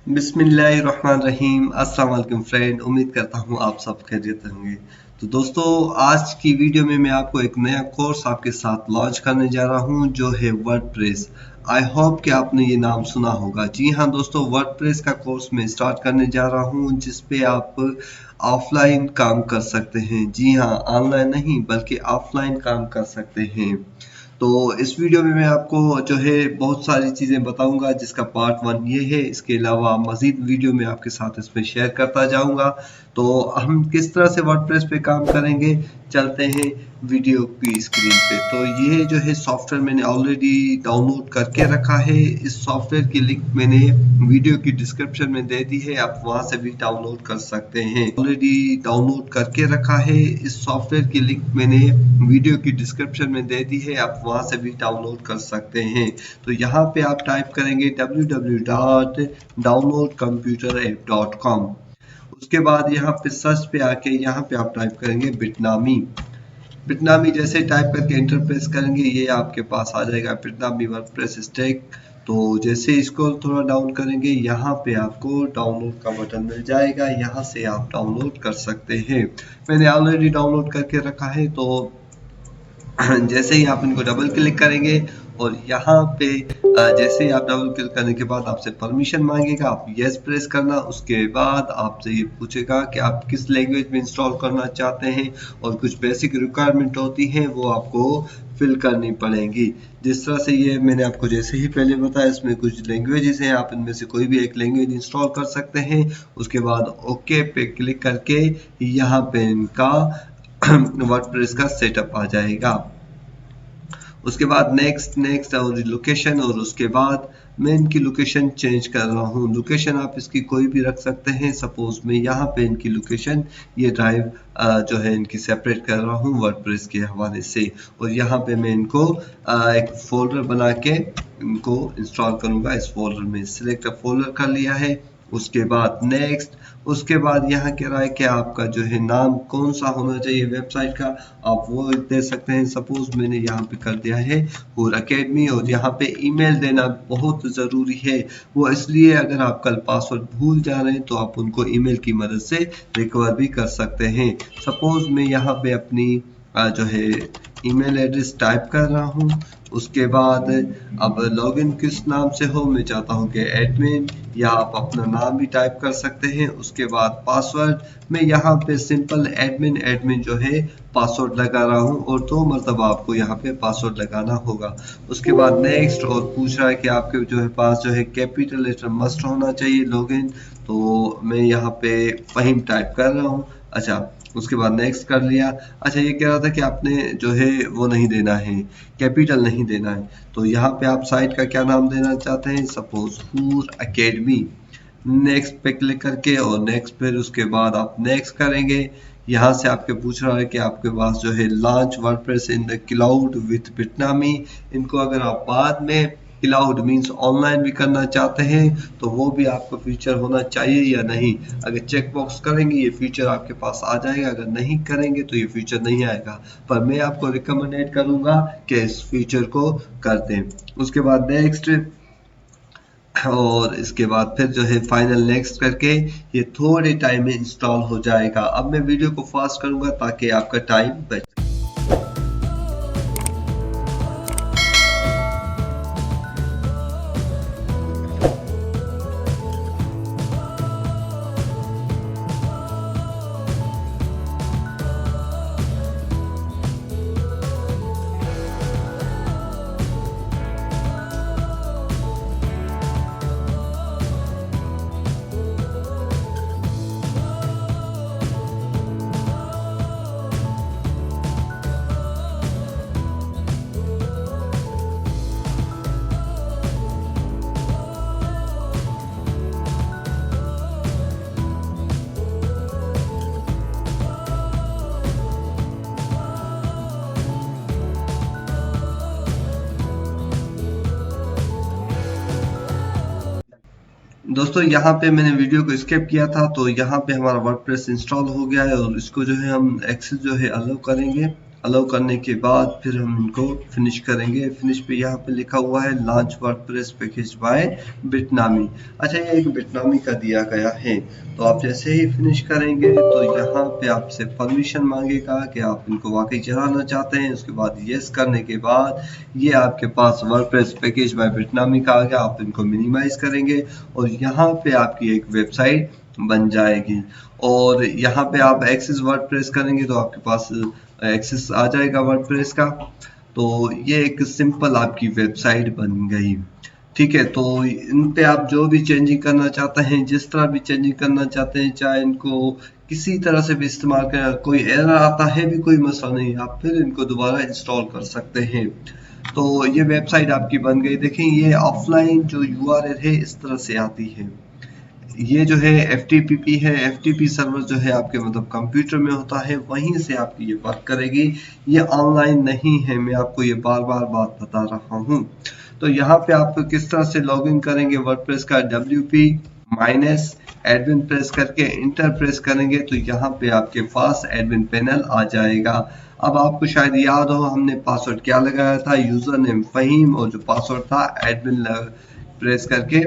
बिस्मिल्लाहिर्रहमानिर्रहीम। अस्सलाम वालेकुम फ्रेंड, उम्मीद करता हूँ आप सब खैरियत होंगे। तो दोस्तों, आज की वीडियो में मैं आपको एक नया कोर्स आपके साथ लॉन्च करने जा रहा हूँ जो है वर्डप्रेस। आई होप कि आपने ये नाम सुना होगा। जी हाँ दोस्तों, वर्डप्रेस का कोर्स मैं स्टार्ट करने जा रहा हूँ जिस पे आप ऑफलाइन काम कर सकते हैं। जी हाँ, ऑनलाइन नहीं बल्कि ऑफलाइन काम कर सकते हैं। तो इस वीडियो में मैं आपको जो है बहुत सारी चीज़ें बताऊंगा जिसका पार्ट 1 ये है। इसके अलावा मज़ीद वीडियो में आपके साथ इसमें शेयर करता जाऊंगा। तो हम किस तरह से वर्डप्रेस पे काम करेंगे, चलते हैं वीडियो की स्क्रीन पे। तो ये जो है सॉफ्टवेयर मैंने ऑलरेडी डाउनलोड करके रखा है। इस सॉफ्टवेयर की लिंक मैंने वीडियो की डिस्क्रिप्शन में दे दी है, आप वहां से भी डाउनलोड कर सकते हैं। ऑलरेडी डाउनलोड करके रखा है। इस सॉफ्टवेयर की लिंक मैंने वीडियो की डिस्क्रिप्शन में दे दी है, आप वहां से भी डाउनलोड कर सकते हैं। तो यहाँ पे आप टाइप करेंगे www.downloadcomputerApp.com। उसके बाद यहाँ पे सर्च पे आके यहाँ पे आप टाइप करेंगे बिटनामी। बिटनामी जैसे टाइप करके एंटर प्रेस करेंगे, ये आपके पास आ जाएगा बिटनामी वर्डप्रेस स्टैक। तो जैसे इसको थोड़ा डाउन करेंगे, यहाँ पे आपको डाउनलोड का बटन मिल जाएगा, यहाँ से आप डाउनलोड कर सकते हैं। मैंने ऑलरेडी डाउनलोड करके रखा है। तो जैसे ही आप इनको डबल क्लिक करेंगे और यहाँ पे जैसे ही आप डबल क्लिक करने के बाद आपसे परमिशन मांगेगा, आप यस प्रेस करना। उसके बाद आपसे ये पूछेगा कि आप किस लैंग्वेज में इंस्टॉल करना चाहते हैं और कुछ बेसिक रिक्वायरमेंट होती हैं वो आपको फिल करनी पड़ेंगी। जिस तरह से ये मैंने आपको जैसे ही पहले बताया, इसमें कुछ लैंग्वेजेस हैं, आप इनमें से कोई भी एक लैंग्वेज इंस्टॉल कर सकते हैं। उसके बाद ओके पे क्लिक करके यहाँ पे इनका वर्डप्रेस का सेटअप आ जाएगा। उसके बाद नेक्स्ट नेक्स्ट और लोकेशन, और उसके बाद मैं इनकी लोकेशन चेंज कर रहा हूँ। लोकेशन आप इसकी कोई भी रख सकते हैं। सपोज मैं यहाँ पे इनकी लोकेशन, ये ड्राइव जो है इनकी सेपरेट कर रहा हूँ वर्डप्रेस के हवाले से। और यहाँ पे मैं इनको एक फोल्डर बना के इनको इंस्टॉल करूँगा। इस फोल्डर में सिलेक्ट फोल्डर कर लिया है। उसके बाद नेक्स्ट, उसके बाद यहाँ कह रहा है कि आपका जो है नाम कौन सा होना चाहिए वेबसाइट का, आप वो दे सकते हैं। सपोज मैंने यहाँ पे कर दिया है हूर अकेडमी। और यहाँ पे ईमेल देना बहुत ज़रूरी है। वो इसलिए, अगर आप कल पासवर्ड भूल जा रहे हैं तो आप उनको ईमेल की मदद से रिकवर भी कर सकते हैं। सपोज मैं यहाँ पे अपनी जो है ईमेल एड्रेस टाइप कर रहा हूँ। उसके बाद अब लॉगिन किस नाम से हो, मैं चाहता हूँ कि एडमिन, या आप अपना नाम भी टाइप कर सकते हैं। उसके बाद पासवर्ड, मैं यहाँ पे सिंपल एडमिन एडमिन जो है पासवर्ड लगा रहा हूँ, और 2 मरतबा आपको यहाँ पे पासवर्ड लगाना होगा। उसके बाद नेक्स्ट, और पूछ रहा है कि आपके जो है पास जो है कैपिटल लेटर मस्ट होना चाहिए लॉगिन। तो मैं यहाँ पे फहीम टाइप कर रहा हूँ। अच्छा, उसके बाद नेक्स्ट कर लिया। अच्छा, ये कह रहा था कि आपने जो है वो नहीं देना है, कैपिटल नहीं देना है। तो यहाँ पे आप साइट का क्या नाम देना चाहते हैं, सपोज हूर अकेडमी। नेक्स्ट पे क्लिक करके और नेक्स्ट, फिर उसके बाद आप नेक्स्ट करेंगे। यहाँ से आपके पूछ रहा है कि आपके पास जो है launch WordPress in the cloud with Bitnami. इनको अगर आप बाद में क्लाउड मींस ऑनलाइन भी करना चाहते हैं तो वो भी आपको फीचर होना चाहिए या नहीं। अगर चेक बॉक्स करेंगे ये फीचर आपके पास आ जाएगा, अगर नहीं करेंगे तो ये फीचर नहीं आएगा। पर मैं आपको रिकमेंडेड करूंगा कि इस फीचर को कर दें। उसके बाद नेक्स्ट, और इसके बाद फिर जो है फाइनल नेक्स्ट करके ये थोड़े टाइम में इंस्टॉल हो जाएगा। अब मैं वीडियो को फास्ट करूंगा ताकि आपका टाइम बचे। दोस्तों, यहाँ पे मैंने वीडियो को स्किप किया था, तो यहाँ पे हमारा वर्डप्रेस इंस्टॉल हो गया है और इसको जो है हम एक्सेस जो है अलाउ करेंगे। अलाउ करने के बाद फिर हम इनको फिनिश करेंगे। फिनिश पे यहाँ पे लिखा हुआ है लॉन्च वर्डप्रेस पैकेज बाय बिटनामी। अच्छा, ये एक बिटनामी का दिया गया है। तो आप जैसे ही फिनिश करेंगे तो यहाँ पे आपसे परमिशन मांगेगा कि आप इनको वाकई चलाना चाहते हैं। उसके बाद यस करने के बाद ये आपके पास वर्डप्रेस पैकेज बाय बिटनामी का आ गया। आप इनको मिनिमाइज करेंगे और यहाँ पे आपकी एक वेबसाइट बन जाएगी। और यहाँ पे आप एक्सेस वर्डप्रेस करेंगे तो आपके पास एक्सेस आ जाएगा वर्डप्रेस का। तो ये एक सिंपल आपकी वेबसाइट बन गई। ठीक है, तो इन पे आप जो भी चेंजिंग करना चाहते हैं, जिस तरह भी चेंजिंग करना चाहते हैं, चाहे इनको किसी तरह से भी इस्तेमाल करें, कोई एरर आता है भी कोई मसला नहीं, आप फिर इनको दोबारा इंस्टॉल कर सकते हैं। तो ये वेबसाइट आपकी बन गई। देखें, ये ऑफलाइन जो URL है इस तरह से आती है। ये जो है FTP है। FTP सर्वर जो है आपके मतलब कंप्यूटर में होता है, वहीं से आपकी ये वर्क करेगी। ये ऑनलाइन नहीं है, मैं आपको ये बार बार बात बता रहा हूँ। तो यहाँ पे आप किस तरह से लॉगिन करेंगे, वर्डप्रेस का WP एडमिन प्रेस करके इंटर प्रेस करेंगे तो यहाँ पे आपके पास एडमिन पैनल आ जाएगा। अब आपको शायद याद हो हमने पासवर्ड क्या लगाया था, यूजर नेम फहीम और जो पासवर्ड था एडमिन प्रेस करके,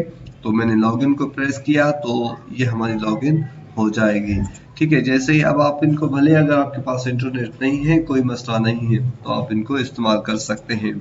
तो मैंने लॉगिन को प्रेस किया तो ये हमारी लॉगिन हो जाएगी। ठीक है, जैसे ही अब आप इनको, भले अगर आपके पास इंटरनेट नहीं है कोई मसला नहीं है, तो आप इनको इस्तेमाल कर सकते हैं।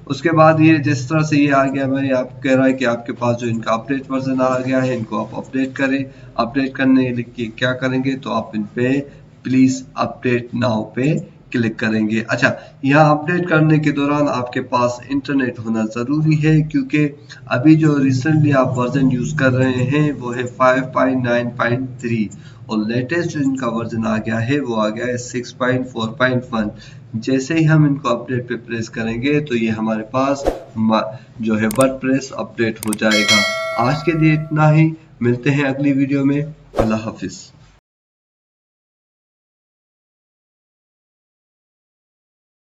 उसके बाद ये जिस तरह से ये आ गया, भाई आप कह रहा है कि आपके पास जो इनका अपडेट वर्जन आ गया है, इनको आप अपडेट करें। अपडेट करने लिख के क्या करेंगे, तो आप इन पे प्लीज अपडेट नाउ पे क्लिक करेंगे। अच्छा, यहाँ अपडेट करने के दौरान आपके पास इंटरनेट होना ज़रूरी है, क्योंकि अभी जो रिसेंटली आप वर्जन यूज़ कर रहे हैं वो है 5.9.3 और लेटेस्ट जो इनका वर्जन आ गया है वो आ गया है 6.4.1। जैसे ही हम इनको अपडेट पे प्रेस करेंगे तो ये हमारे पास जो है वर्डप्रेस अपडेट हो जाएगा। आज के लिए इतना ही, मिलते हैं अगली वीडियो में। अल्लाह हाफिज़।